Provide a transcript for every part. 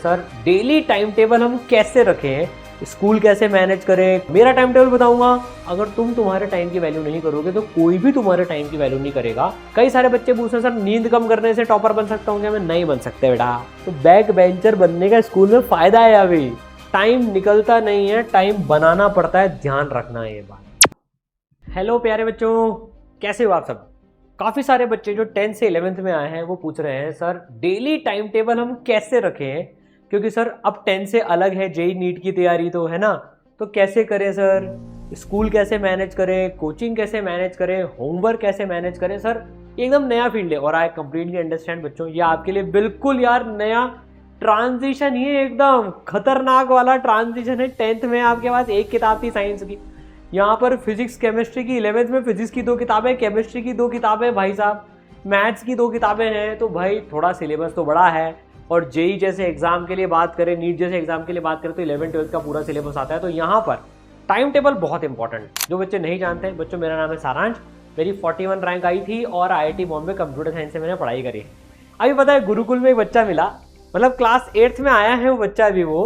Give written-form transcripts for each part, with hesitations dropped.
Sir daily time table हम कैसे रखें, स्कूल कैसे मैनेज करें, मेरा टाइम टेबल बताऊंगा। अगर तुम तुम्हारे टाइम की वैल्यू नहीं करोगे तो कोई भी तुम्हारे टाइम की वैल्यू नहीं करेगा। कई सारे बच्चे पूछते हैं सर नींद कम करने से टॉपर बन सकता हूँ क्या? मैं नहीं बन सकते बेटा। तो बैक बेंचर बनने का स्कूल में फायदा है। अभी टाइम निकलता नहीं है, टाइम बनाना पड़ता है, ध्यान रखना है ये बात। हेलो प्यारे बच्चों, कैसे हो आप सब? काफी सारे बच्चे जो 10th से 11th में आए हैं वो पूछ रहे हैं सर डेली टाइम टेबल हम कैसे रखें, क्योंकि सर अब 10th से अलग है, जेई नीट की तैयारी तो है ना, तो कैसे करें सर, स्कूल कैसे मैनेज करें, कोचिंग कैसे मैनेज करें, होमवर्क कैसे मैनेज करें। सर ये एकदम नया फील्ड है और आई कंप्लीटली अंडरस्टैंड बच्चों, ये आपके लिए बिल्कुल यार नया ट्रांजिशन, ये एकदम खतरनाक वाला ट्रांजिशन है। 10th में आपके पास एक किताब थी साइंस की, यहाँ पर फिजिक्स केमिस्ट्री की, 11th में फिजिक्स की 2 किताबें, केमिस्ट्री की 2 किताबें भाई साहब, मैथ्स की 2 किताबें हैं। तो भाई थोड़ा सिलेबस तो बड़ा है। और जेई जैसे एग्जाम के लिए बात करें, नीट जैसे एग्जाम के लिए बात करें तो 11th 12th का पूरा सिलेबस आता है। तो यहाँ पर टाइम टेबल बहुत इंपॉर्टेंट। जो बच्चे नहीं जानते हैं बच्चों, मेरा नाम है सारांश, मेरी 41 रैंक आई थी और IIT बॉम्बे कंप्यूटर साइंस से मैंने पढ़ाई करी है। अभी पता है गुरुकुल में एक बच्चा मिला, मतलब क्लास 8th में आया है वो बच्चा अभी वो,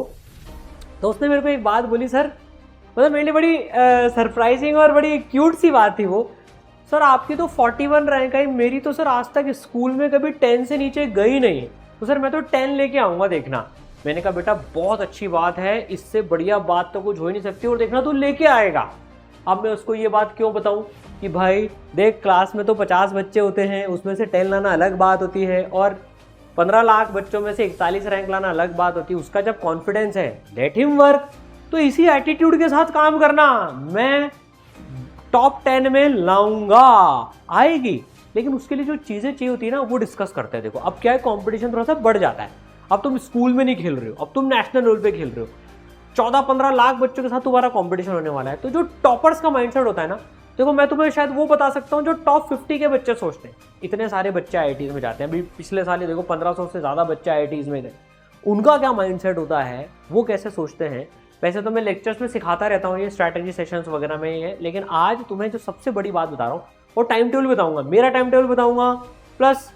तो उसने मेरे को एक बात बोली सर, मतलब मेरे लिए बड़ी सरप्राइजिंग और बड़ी क्यूट सी बात थी वो। सर आपकी तो 41 रैंक आई, मेरी तो सर आज तक स्कूल में कभी 10 से नीचे गई नहीं, तो सर मैं तो 10 लेके आऊँगा देखना। मैंने कहा बेटा बहुत अच्छी बात है, इससे बढ़िया बात तो कुछ हो ही नहीं सकती, और देखना तू लेके आएगा। अब मैं उसको ये बात क्यों बताऊँ कि भाई देख क्लास में तो 50 बच्चे होते हैं, उसमें से 10 लाना अलग बात होती है, और 15 लाख बच्चों में से 41 रैंक लाना अलग बात होती है। उसका जब कॉन्फिडेंस है, लेट हिम वर्क। तो इसी एटीट्यूड के साथ काम करना, मैं टॉप 10 में लाऊंगा, आएगी। लेकिन उसके लिए जो चीजें चाहिए होती है ना वो डिस्कस करते हैं। देखो अब क्या है, कंपटीशन थोड़ा सा बढ़ जाता है। अब तुम स्कूल में नहीं खेल रहे हो, अब तुम नेशनल लेवल पे खेल रहे हो, 14-15 लाख बच्चों के साथ तुम्हारा कंपटीशन होने वाला है। तो जो टॉपर्स का माइंडसेट होता है ना, देखो मैं तुम्हें शायद वो बता सकता हूँ जो टॉप 50 के बच्चे सोचते हैं। इतने सारे बच्चे IITs में जाते हैं, अभी पिछले साल ही देखो 1500 से ज्यादा बच्चे IITs में गए। उनका क्या माइंडसेट होता है, वो कैसे सोचते हैं। वैसे तो मैं लेक्चर्स में सिखाता रहता हूँ, ये स्ट्रैटेजी सेशंस वगैरह में ही है, लेकिन आज तुम्हें जो सबसे बड़ी बात बता रहा हूँ वो टाइम टेबल बताऊंगा। मेरा टाइम टेबल बताऊंगा, प्लस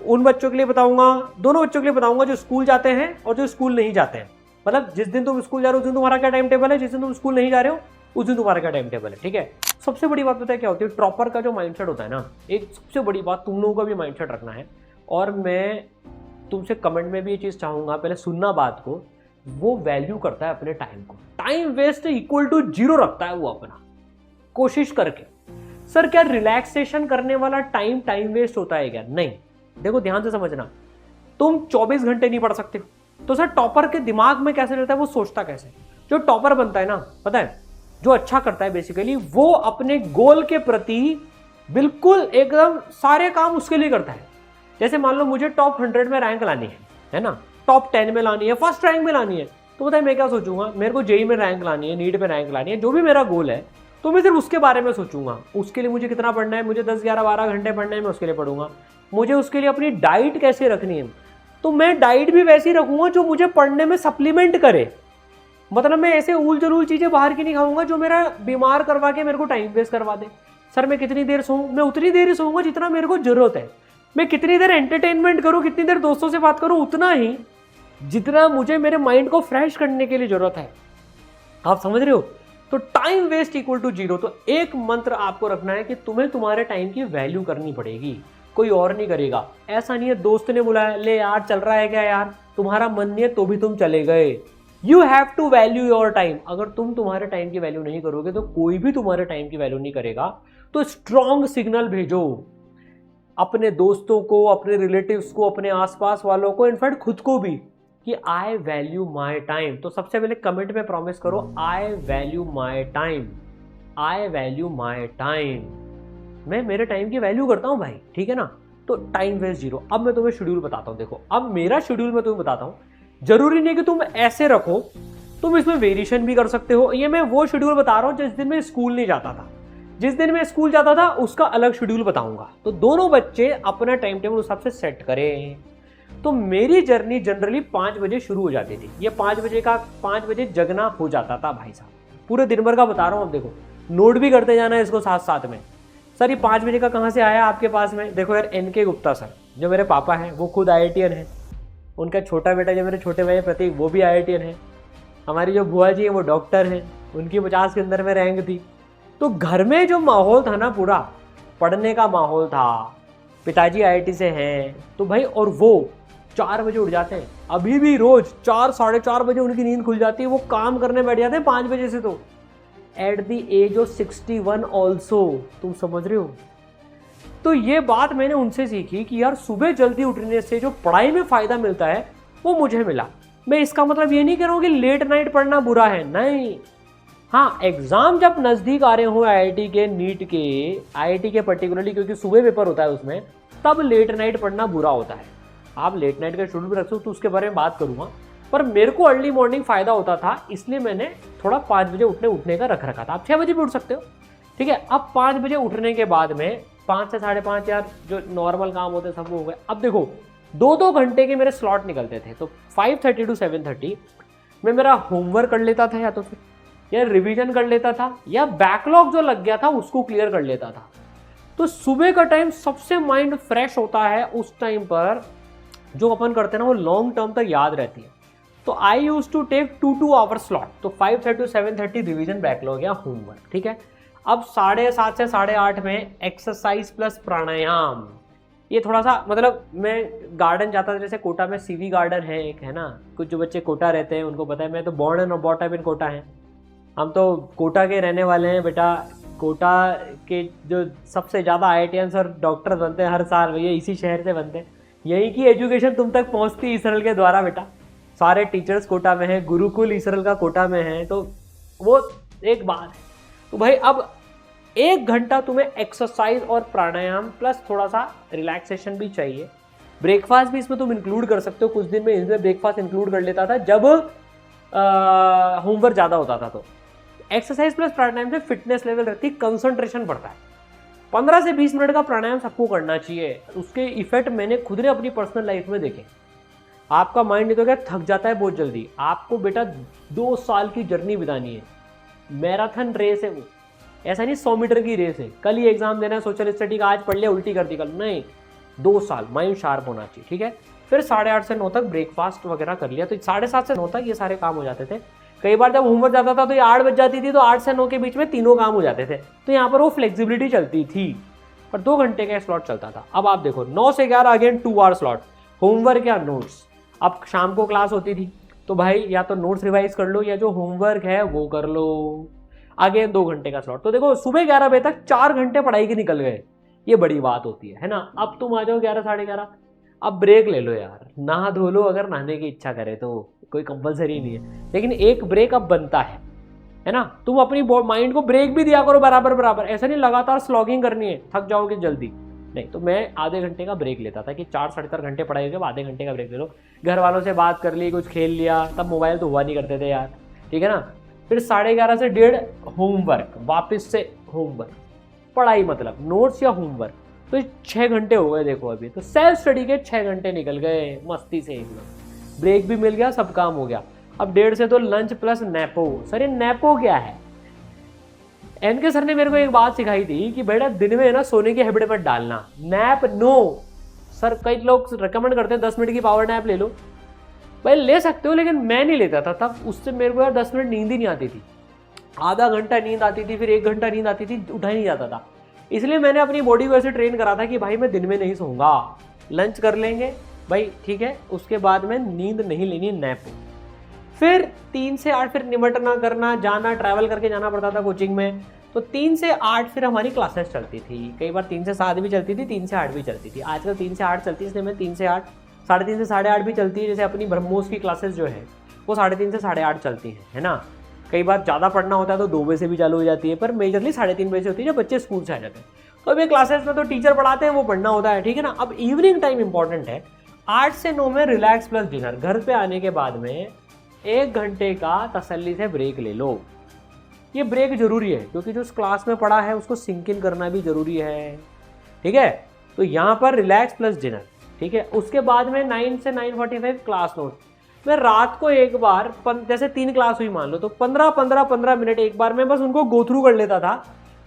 उन बच्चों के लिए बताऊंगा, दोनों बच्चों के लिए बताऊंगा जो स्कूल जाते हैं और जो स्कूल नहीं जाते हैं। मतलब जिस दिन तुम स्कूल जा रहे हो उस दिन तुम्हारा क्या टाइम टेबल है, जिस दिन तुम स्कूल नहीं जा रहे हो उस दिन तुम्हारा क्या टाइम टेबल है, ठीक है। सबसे बड़ी बात पता है क्या होती है, टॉपर का जो माइंडसेट होता है ना, एक सबसे बड़ी बात तुम लोगों का भी माइंडसेट रखना है। और मैं तुमसे कमेंट में भी ये चीज़ चाहूँगा, पहले सुनना बात को, वो वैल्यू करता है अपने टाइम को। टाइम वेस्ट इक्वल टू 0 रखता है वो अपना, कोशिश करके। सर क्या रिलैक्सेशन करने वाला टाइम टाइम वेस्ट होता है क्या? नहीं। देखो ध्यान से समझना, तुम 24 घंटे नहीं पढ़ सकते, तो सर टॉपर के दिमाग में कैसे रहता है, वो सोचता कैसे? जो टॉपर बनता है ना, पता है जो अच्छा करता है बेसिकली, वो अपने गोल के प्रति बिल्कुल एकदम सारे काम उसके लिए करता है। जैसे मान लो मुझे टॉप 100 में रैंक लानी है ना, टॉप 10 में लानी है, फर्स्ट रैंक में लानी है, तो पता है मैं क्या सोचूंगा, मेरे को जेई में रैंक लानी है, नीट में रैंक लानी है, जो भी मेरा गोल है, तो मैं सिर्फ उसके बारे में सोचूंगा। उसके लिए मुझे कितना पढ़ना है, मुझे 10, 11, 12 घंटे पढ़ना है, मैं उसके लिए पढ़ूंगा। मुझे उसके लिए अपनी डाइट कैसे रखनी है, तो मैं डाइट भी वैसी रखूंगा जो मुझे पढ़ने में सप्लीमेंट करे। मतलब मैं ऐसे ऊल जलूल चीजें बाहर की नहीं खाऊंगा जो मेरा बीमार करवा के मेरे को टाइम वेस्ट करवा दे। सर मैं कितनी देर सोऊं, मैं उतनी देर ही सोऊंगा जितना मेरे को जरूरत है। मैं कितनी देर एंटरटेनमेंट करूं, कितनी देर दोस्तों से बात करूं, उतना ही जितना मुझे मेरे माइंड को फ्रेश करने के लिए जरूरत है। आप समझ रहे हो? तो टाइम वेस्ट इक्वल टू 0। तो एक मंत्र आपको रखना है कि तुम्हें तुम्हारे टाइम की वैल्यू करनी पड़ेगी, कोई और नहीं करेगा। ऐसा नहीं है दोस्त ने बुलाया, ले यार चल रहा है क्या यार, तुम्हारा मन नहीं है तो भी तुम चले गए। You have to value your time. अगर तुम तुम्हारे टाइम की वैल्यू नहीं करोगे तो कोई भी तुम्हारे टाइम की वैल्यू नहीं करेगा। तो स्ट्रॉन्ग सिग्नल भेजो अपने दोस्तों को, अपने रिलेटिव्स को, अपने आसपास वालों को, इनफैक्ट खुद को भी, कि आई वैल्यू माई टाइम। तो सबसे पहले कमेंट में प्रॉमिस करो, I value my time, I value my time. मैं मेरे टाइम की वैल्यू करता हूं भाई, ठीक है ना। तो टाइम वेस्ट 0। अब मैं तुम्हें शेड्यूल बताता हूं। देखो अब मेरा शेड्यूल मैं तुम्हें बताता हूं, जरूरी नहीं कि तुम ऐसे रखो, तुम इसमें वेरिएशन भी कर सकते हो। ये मैं वो शेड्यूल बता रहा हूं जिस दिन मैं स्कूल नहीं जाता था, जिस दिन मैं स्कूल जाता था उसका अलग शेड्यूल बताऊंगा। तो दोनों बच्चे अपना टाइम टेबल उस हिसाब से सेट करें। तो मेरी जर्नी जनरली 5 बजे शुरू हो जाती थी। ये 5 बजे जगना हो जाता था भाई साहब, पूरे दिन भर का बता रहा हूं। अब देखो नोट भी करते जाना है इसको साथ साथ में। सर ये 5 बजे का कहाँ से आया आपके पास में? देखो यार NK गुप्ता सर जो मेरे पापा हैं वो खुद IITian है, उनका छोटा बेटा जो मेरे छोटे भाई प्रतीक वो भी IITian है, हमारी जो बुआ जी है वो डॉक्टर हैं, उनकी 50 के अंदर में रैंक थी। तो घर में जो माहौल था ना पूरा पढ़ने का माहौल था, पिताजी IIT से हैं तो भाई, और वो 4 बजे उठ जाते हैं, अभी भी रोज 4 साढ़े 4 बजे उनकी नींद खुल जाती है, वो काम करने बैठ जाते हैं 5 बजे से। तो at the age of 61 also, तुम समझ रहे हो। तो ये बात मैंने उनसे सीखी कि यार सुबह जल्दी उठने से जो पढ़ाई में फायदा मिलता है वो मुझे मिला। मैं इसका मतलब ये नहीं कह रहा हूँ कि लेट नाइट पढ़ना बुरा है, नहीं। हाँ, एग्जाम जब नजदीक आ रहे हो IIT के, नीट के, IIT के पर्टिकुलरली क्योंकि सुबह पेपर होता है उसमें, तब लेट नाइट पढ़ना बुरा होता है। आप लेट नाइट का शेड्यूल भी रख सकते हो तो उसके बारे में बात करूंगा, पर मेरे को अर्ली मॉर्निंग फायदा होता था, इसलिए मैंने थोड़ा 5 बजे उठने का रख रखा था। आप 6 बजे भी उठ सकते हो, ठीक है। अब 5 बजे उठने के बाद में 5 से 5:30 यार जो नॉर्मल काम होते सब हो गए। अब देखो 2-2 घंटे के मेरे स्लॉट निकलते थे, तो 5:30 to 7:30 मैं मेरा होमवर्क कर लेता था, या तो फिर या रिवीजन कर लेता था, या बैकलॉग जो लग गया था उसको क्लियर कर लेता था। तो सुबह का टाइम सबसे माइंड फ्रेश होता है, उस टाइम पर जो अपन करते हैं ना वो लॉन्ग टर्म तक याद रहती है। तो I used to take 2 hour slot, तो 5:30 to 7:30 रिवीजन, बैकलॉग या होमवर्क, ठीक है। अब 7:30 से 8:30 में एक्सरसाइज प्लस प्राणायाम। ये थोड़ा सा मतलब मैं गार्डन जाता था, जैसे कोटा में CV गार्डन है एक, है ना, कुछ जो बच्चे कोटा रहते हैं उनको पता है, मैं तो born and bought up in Kota है, हम तो कोटा के रहने वाले हैं बेटा। कोटा के जो सबसे ज़्यादा IITians और डॉक्टर बनते हैं हर साल, भैया इसी शहर से बनते हैं, यहीं की एजुकेशन तुम तक पहुंचती है इसरल के द्वारा बेटा। सारे टीचर्स कोटा में हैं, गुरुकुल इसरल का कोटा में है, तो वो एक बात है। तो भाई अब 1 घंटा तुम्हें एक्सरसाइज और प्राणायाम प्लस थोड़ा सा रिलैक्सेशन भी चाहिए। ब्रेकफास्ट भी इसमें तुम इंक्लूड कर सकते हो। कुछ दिन में इसमें ब्रेकफास्ट इंक्लूड कर लेता था जब होमवर्क ज़्यादा होता था। तो एक्सरसाइज प्लस प्राणायाम से फिटनेस लेवल रहती है, कंसंट्रेशन बढ़ता है। 15 से 20 मिनट का प्राणायाम सबको करना चाहिए। उसके इफेक्ट मैंने खुद ने अपनी पर्सनल लाइफ में देखे। आपका माइंड नहीं तो क्या थक जाता है बहुत जल्दी। आपको बेटा 2 साल की जर्नी बितानी है, मैराथन रेस है वो, ऐसा नहीं 100 मीटर की रेस है। कल ही एग्जाम देना है सोशल स्टडी का, आज पढ़ लिया उल्टी कर दी कल, नहीं, 2 साल माइंड शार्प होना चाहिए, ठीक है। फिर 8:30 से 9 तक ब्रेकफास्ट वगैरह कर लिया, तो 7:30 से 9 तक ये सारे काम हो जाते थे। कई बार जब होमवर्क जाता था तो ये 8 बज जाती थी, तो 8 से 9 के बीच में तीनों काम हो जाते थे। तो यहाँ पर वो फ्लेक्सिबिलिटी चलती थी, पर 2 घंटे का स्लॉट चलता था। अब आप देखो 9 से 11 अगेन 2 आवर स्लॉट, होमवर्क या नोट्स। अब शाम को क्लास होती थी तो भाई या तो नोट्स रिवाइज कर लो या जो होमवर्क है वो कर लो, आगे 2 घंटे का स्लॉट। तो देखो सुबह 11 बजे तक 4 घंटे पढ़ाई के निकल गए, ये बड़ी बात होती है ना। अब तुम आ जाओ 11 साढ़े 11, अब ब्रेक ले लो यार, नहा धो लो अगर नहाने की इच्छा करे तो, कोई कंपलसरी नहीं है, लेकिन एक ब्रेक अब बनता है ना। तुम अपनी माइंड को ब्रेक भी दिया करो बराबर बराबर, ऐसा नहीं लगातार स्लॉगिंग करनी है, थक जाओगे जल्दी, नहीं। तो मैं आधे घंटे का ब्रेक लेता था कि 4 साढ़े 4 घंटे पढ़ाई के आधे घंटे का ब्रेक ले लो। घर वालों से बात कर ली, कुछ खेल लिया, तब मोबाइल तो हुआ नहीं करते थे यार, ठीक है ना। फिर 11:30 से 1:30 होमवर्क, वापस से होमवर्क, पढ़ाई मतलब नोट्स या होमवर्क, तो 6 घंटे हो गए देखो अभी। तो सेल्फ स्टडी के 6 घंटे निकल गए मस्ती से, एकदम ब्रेक भी मिल गया, सब काम हो गया। अब 1:30 से तो लंच प्लस नैपो। सर ये नैपो क्या है? एनके सर ने मेरे को एक बात सिखाई थी कि बेटा दिन में है ना सोने की हैबिट मत डालना, नैप नो। सर कई लोग रिकमेंड करते हैं 10 मिनट की पावर नैप ले लो, भाई ले सकते हो, लेकिन मैं नहीं लेता था तब। उससे मेरे को यार 10 मिनट नींद ही नहीं आती थी, आधा घंटा नींद आती थी, फिर 1 घंटा नींद आती थी, उठा ही नहीं जाता था। इसलिए मैंने अपनी बॉडी को ऐसे ट्रेन करा था कि भाई मैं दिन में नहीं सोऊंगा, लंच कर लेंगे भाई ठीक है, उसके बाद में नींद नहीं लेनी, नैप। फिर 3 से 8 फिर निमटना करना, जाना, ट्रैवल करके जाना पड़ता था कोचिंग में। तो 3 से 8 फिर हमारी क्लासेस चलती थी, कई बार 3 से 7 भी चलती थी, 3 से 8 भी चलती थी। आजकल 3 से 8 चलती है, इसलिए मैं 3 से 8, 3:30 से 8:30 भी चलती है। जैसे अपनी ब्रह्मोस की क्लासेस जो है वो 3:30 से 8:30 चलती है ना। कई बार ज़्यादा पढ़ना होता है तो 2 बजे से भी चालू हो जाती है, पर मेजरली 3:30 बजे से होती है जब बच्चे स्कूल से आ जाते हैं। तो अभी क्लासेस में तो टीचर पढ़ाते हैं, वो पढ़ना होता है, ठीक है ना। अब इवनिंग टाइम इंपॉर्टेंट है, 8 से 9 में रिलैक्स प्लस डिनर। घर पे आने के बाद में 1 घंटे का तसल्ली से ब्रेक ले लो। ये ब्रेक जरूरी है क्योंकि जो क्लास में पढ़ा है उसको सिंक इन करना भी जरूरी है, ठीक है। तो यहाँ पर रिलैक्स प्लस डिनर, ठीक है। उसके बाद में 9 से 9:45 क्लास नोट। मैं रात को एक बार जैसे 3 क्लास हुई मान लो, तो 15 मिनट एक बार मैं बस उनको गो थ्रू कर लेता था।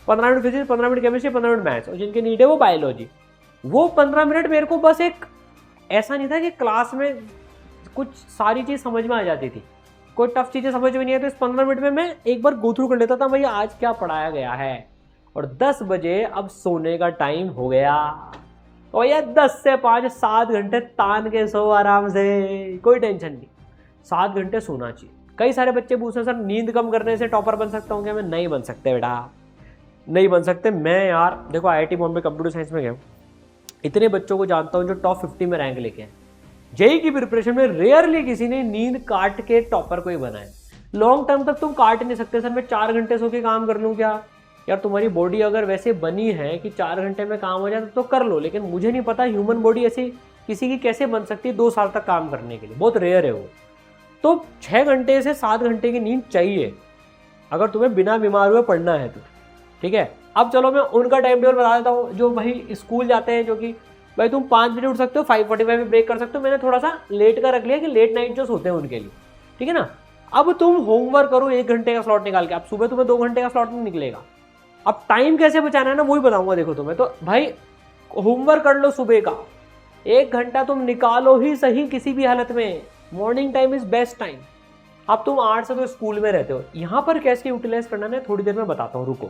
15 minute physics, 15 minute chemistry, 15 minute maths, और जिनके नीड है वो बायोलॉजी। वो 15 मिनट मेरे को बस एक ऐसा नहीं था कि क्लास में कुछ सारी चीज़ समझ में आ जाती थी, कोई टफ चीज़ें समझ में नहीं है तो इस 15 मिनट में मैं एक बार गो थ्रू कर लेता था भैया आज क्या पढ़ाया गया है। और 10 बजे अब सोने का टाइम हो गया, तो भैया 10 से 5 7 घंटे तान के सो आराम से, कोई टेंशन नहीं, 7 घंटे सोना चाहिए। कई सारे बच्चे पूछते हैं सर नींद कम करने से टॉपर बन सकता हूँ क्या? मैं नहीं बन सकते बेटा, नहीं बन सकते। मैं यार देखो IIT बॉम्बे कंप्यूटर साइंस में गया हूँ, इतने बच्चों को जानता हूँ जो टॉप 50 में रैंक लेके हैं। जेई की प्रिपरेशन में रेयरली किसी ने नींद काट के टॉपर कोई बना है। लॉन्ग टर्म तक तुम काट नहीं सकते। सर मैं 4 घंटे सो के काम कर लूँ क्या? यार तुम्हारी बॉडी अगर वैसे बनी है कि 4 घंटे में काम हो जाए तो कर लो, लेकिन मुझे नहीं पता ह्यूमन बॉडी ऐसी किसी की कैसे बन सकती है 2 साल तक काम करने के लिए, बहुत रेयर है वो। तो 6 घंटे से 7 घंटे की नींद चाहिए अगर तुम्हें बिना बीमार हुए पढ़ना है तो, ठीक है। अब चलो मैं उनका टाइम टेबल बता देता हूँ जो भाई स्कूल जाते हैं, जो कि भाई तुम 5 बजे उठ सकते हो, 5:45 में ब्रेक कर सकते हो। मैंने थोड़ा सा लेट का रख लिया कि लेट नाइट जो सोते हैं उनके लिए, ठीक है ना। अब तुम होमवर्क करो 1 घंटे का स्लॉट निकाल के, अब सुबह तुम्हें 2 घंटे का स्लॉट नहीं निकलेगा। अब टाइम कैसे बचाना है ना वही बताऊंगा देखो तुम्हें। तो भाई होमवर्क कर लो सुबह का, 1 घंटा तुम निकालो ही सही किसी भी हालत में। Morning time is best time. अब तुम 8 से तो स्कूल में रहते हो, यहाँ पर कैसे यूटिलाइज करना है थोड़ी देर में बताता हूँ, रुको।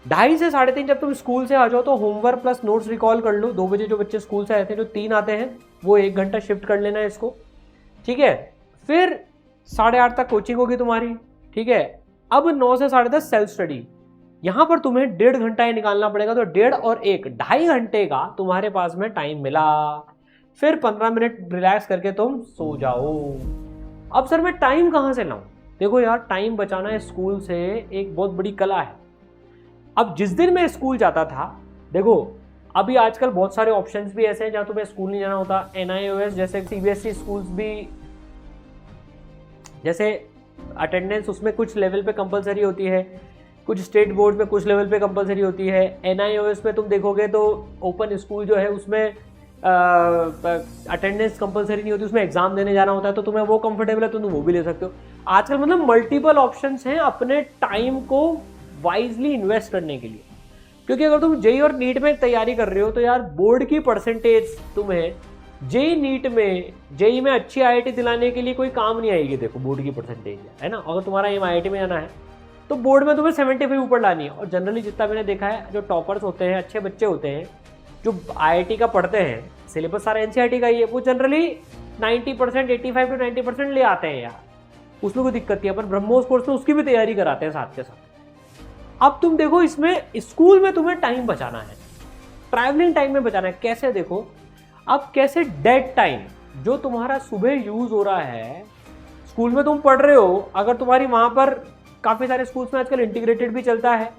2:30 से 3:30 जब तुम स्कूल से आ जाओ तो होमवर्क प्लस नोट्स रिकॉल कर लो। 2 बजे जो बच्चे स्कूल से आए थे, जो 3 आते हैं, वो 1 घंटा शिफ्ट कर लेना है इसको, ठीक है। फिर 8:30 तक कोचिंग होगी तुम्हारी, ठीक है। अब 9 से 10:30 सेल्फ स्टडी। यहाँ पर तुम्हें 1.5 घंटा ही निकालना पड़ेगा, तो 1.5 और 1 2.5 घंटे का तुम्हारे पास में टाइम मिला। फिर 15 मिनट रिलैक्स करके तुम सो जाओ। अब सर मैं टाइम कहाँ से लाऊं? देखो यार टाइम बचाना स्कूल से एक बहुत बड़ी कला है। अब जिस दिन मैं स्कूल जाता था, देखो अभी आजकल बहुत सारे ऑप्शंस भी ऐसे हैं जहाँ तुम्हें स्कूल नहीं जाना होता। NIOS जैसे CBSE स्कूल्स भी, जैसे अटेंडेंस उसमें कुछ लेवल पे कंपलसरी होती है, कुछ स्टेट बोर्ड में कुछ लेवल पे कंपलसरी होती है। NIOS में तुम देखोगे तो ओपन स्कूल जो है उसमें अटेंडेंस कंपलसरी नहीं होती, उसमें एग्जाम देने जाना होता है। तो तुम्हें वो कंफर्टेबल है तो तुम वो भी ले सकते हो। आजकल मतलब मल्टीपल ऑप्शंस हैं अपने टाइम को वाइजली इन्वेस्ट करने के लिए। क्योंकि अगर तुम जेई और नीट में तैयारी कर रहे हो तो यार बोर्ड की परसेंटेज तुम्हें जेई में अच्छी IIT दिलाने के लिए कोई काम नहीं आएगी। देखो बोर्ड की परसेंटेज है ना, अगर तुम्हारा एम IIT में जाना है तो बोर्ड में तुम्हें 75 ऊपर लानी है। और जनरली जितना मैंने देखा है, जो टॉपर्स होते हैं, अच्छे बच्चे होते हैं, जो IIT का पढ़ते हैं, सिलेबस सारा NCERT का ही है, वो जनरली 90%, 85 to 90% ले आते हैं यार, उसमें कोई दिक्कत नहीं है। पर ब्रह्मोस कोर्स में उसकी भी तैयारी कराते हैं साथ के साथ। अब तुम देखो इसमें स्कूल में तुम्हें टाइम बचाना है, ट्रैवलिंग टाइम में बचाना है। कैसे? देखो अब कैसे, डेड टाइम जो तुम्हारा सुबह यूज हो रहा है, स्कूल में तुम पढ़ रहे हो, अगर तुम्हारी वहां पर काफी सारे स्कूल्स में आजकल इंटीग्रेटेड भी चलता है,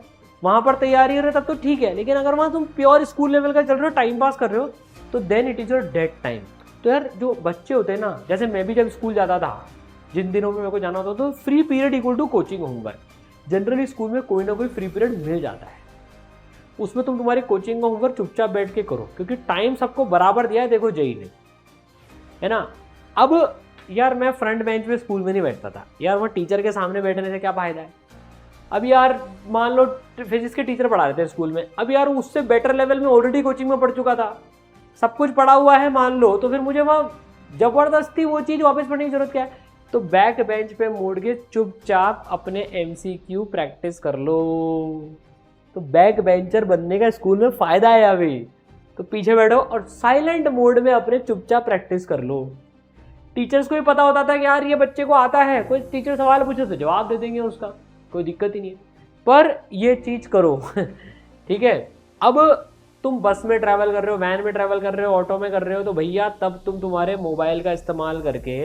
वहां पर तैयारी हो रही है तब तो ठीक है। लेकिन अगर वहां तुम प्योर स्कूल लेवल का चल रहे हो, टाइम पास कर रहे हो, तो then it is your dead time. तो यार जो बच्चे होते हैं ना, जैसे मैं भी जब स्कूल जाता था, जिन दिनों में मेरे को जाना होता तो free period equal to coaching homework. Generally school में कोई ना कोई फ्री पीरियड मिल जाता है, उसमें तुम तुम्हारी कोचिंग का होमवर्क चुपचाप बैठ के करो, क्योंकि टाइम सबको बराबर दिया है। देखो जेई ने, है ना। अब यार मैं फ्रंट बेंच में स्कूल में नहीं बैठता था यार, वहाँ टीचर के सामने बैठने से क्या फायदा है। अब यार मान लो फिजिक्स के टीचर पढ़ा रहे थे स्कूल में, अब यार उससे बेटर लेवल में ऑलरेडी कोचिंग में पढ़ चुका था, सब कुछ पढ़ा हुआ है मान लो, तो फिर मुझे वहाँ जबरदस्ती वो चीज़ वापस पढ़ने की जरूरत क्या है। तो बैक बेंच पे मोड़ के चुपचाप अपने MCQ प्रैक्टिस कर लो। तो बैक बेंचर बनने का स्कूल में फायदा है अभी, तो पीछे बैठो और साइलेंट मोड में अपने चुपचाप प्रैक्टिस कर लो। टीचर्स को भी पता होता था कि यार ये बच्चे को आता है, कोई टीचर सवाल पूछे तो जवाब दे देंगे उसका, कोई दिक्कत ही नहीं है। पर ये चीज़ करो ठीक है। अब तुम बस में ट्रैवल कर रहे हो, वैन में ट्रैवल कर रहे हो, ऑटो में कर रहे हो, तो भैया तब तुम तुम्हारे मोबाइल का इस्तेमाल करके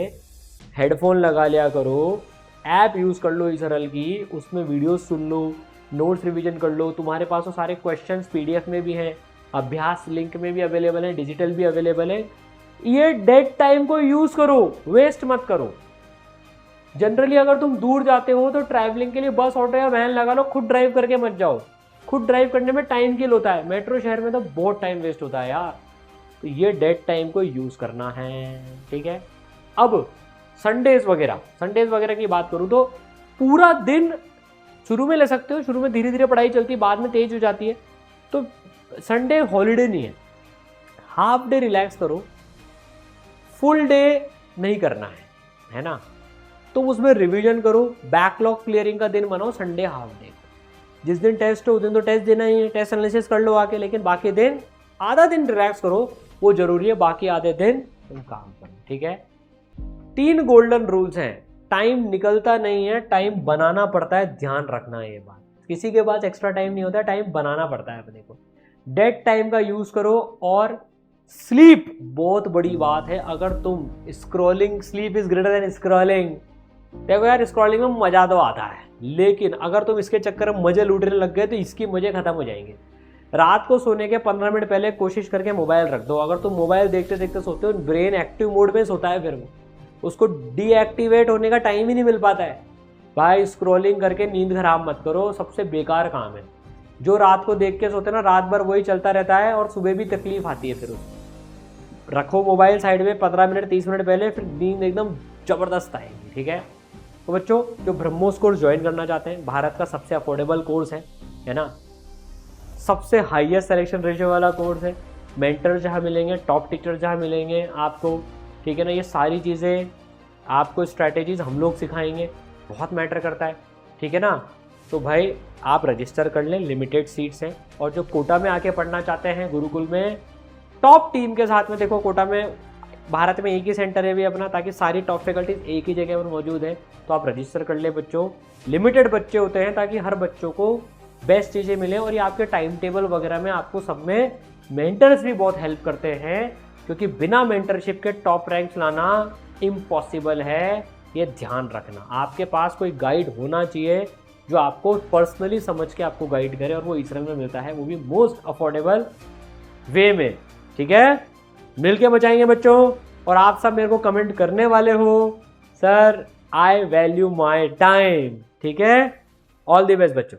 हेडफोन लगा लिया करो, ऐप यूज़ कर लो इसरल की, उसमें वीडियोस सुन लो, नोट्स रिवीजन कर लो। तुम्हारे पास वो सारे क्वेश्चंस PDF में भी हैं, अभ्यास लिंक में भी अवेलेबल है, डिजिटल भी अवेलेबल है। ये डेड टाइम को यूज़ करो, वेस्ट मत करो। जनरली अगर तुम दूर जाते हो तो ट्रैवलिंग के लिए बस, ऑटो या वैन लगा लो, खुद ड्राइव करके मत जाओ। खुद ड्राइव करने में टाइम किल होता है, मेट्रो शहर में तो बहुत टाइम वेस्ट होता है यार। तो ये डेड टाइम को यूज़ करना है, ठीक है। अब संडेज वगैरह की बात करूँ तो पूरा दिन शुरू में ले सकते हो, शुरू में धीरे धीरे पढ़ाई चलती है, बाद में तेज हो जाती है। तो संडे हॉलीडे नहीं है, हाफ डे रिलैक्स करो, फुल डे नहीं करना है ना। तुम उसमें रिवीजन करो, बैकलॉग क्लियरिंग का दिन बनाओ संडे हाफ डे को। जिस दिन टेस्ट हो उस दिन तो टेस्ट देना ही है, टेस्ट एनालिसिस कर लो आके, लेकिन बाकी दिन आधा दिन रिलैक्स करो, वो जरूरी है, बाकी आधे दिन तुम काम करो, ठीक है। 3 गोल्डन रूल्स हैं। टाइम निकलता नहीं है, टाइम बनाना पड़ता है, ध्यान रखना है ये बात। किसी के पास एक्स्ट्रा टाइम नहीं होता, टाइम बनाना पड़ता है अपने को। डेड टाइम का यूज करो, और स्लीप बहुत बड़ी बात है। अगर तुम scrolling, sleep is greater than scrolling. देखो यार, स्क्रॉलिंग में मजा तो आता है, लेकिन अगर तुम इसके चक्कर में मजे लूटने लग गए तो इसकी मजे खत्म हो जाएंगे। रात को सोने के 15 मिनट पहले कोशिश करके मोबाइल रख दो। अगर तुम मोबाइल देखते देखते सोते हो, ब्रेन एक्टिव मोड में सोता है, फिर वो उसको डीएक्टिवेट होने का टाइम ही नहीं मिल पाता है। भाई स्क्रॉलिंग करके नींद खराब मत करो, सबसे बेकार काम है। जो रात को देख के सोते ना, रात भर वही चलता रहता है और सुबह भी तकलीफ आती है। फिर उसको रखो मोबाइल साइड में 15 मिनट 30 मिनट पहले, फिर नींद एकदम जबरदस्त आएगी, ठीक है। तो बच्चों, जो ब्रह्मोस कोर्स ज्वाइन करना चाहते हैं, भारत का सबसे अफोर्डेबल कोर्स है ना, सबसे हाईएस्ट सिलेक्शन रेशियो वाला कोर्स है। मेंटर जहाँ मिलेंगे, टॉप टीचर जहाँ मिलेंगे आपको, ठीक है ना। ये सारी चीज़ें आपको, स्ट्रैटेजीज हम लोग सिखाएंगे, बहुत मैटर करता है, ठीक है ना। तो भाई आप रजिस्टर कर लें, लिमिटेड सीट्स हैं। और जो कोटा में आके पढ़ना चाहते हैं गुरुकुल में टॉप टीम के साथ में, देखो कोटा में भारत में एक ही सेंटर है भी अपना, ताकि सारी टॉप फैकल्टीज एक ही जगह पर मौजूद है। तो आप रजिस्टर कर ले बच्चों। लिमिटेड बच्चे होते हैं ताकि हर बच्चों को बेस्ट चीज़ें मिले, और ये आपके टाइम टेबल वगैरह में आपको सब में मेंटर्स भी बहुत हेल्प करते हैं, क्योंकि बिना मेंटरशिप के टॉप रैंक्स लाना इम्पॉसिबल है। ये ध्यान रखना, आपके पास कोई गाइड होना चाहिए जो आपको पर्सनली समझ के आपको गाइड करे, और वो इसराइल में मिलता है, वो भी मोस्ट अफोर्डेबल वे में, ठीक है। मिलके बचाएंगे बच्चों। और आप सब मेरे को कमेंट करने वाले हो, sir I value my time, ठीक है। ऑल द बेस्ट बच्चों।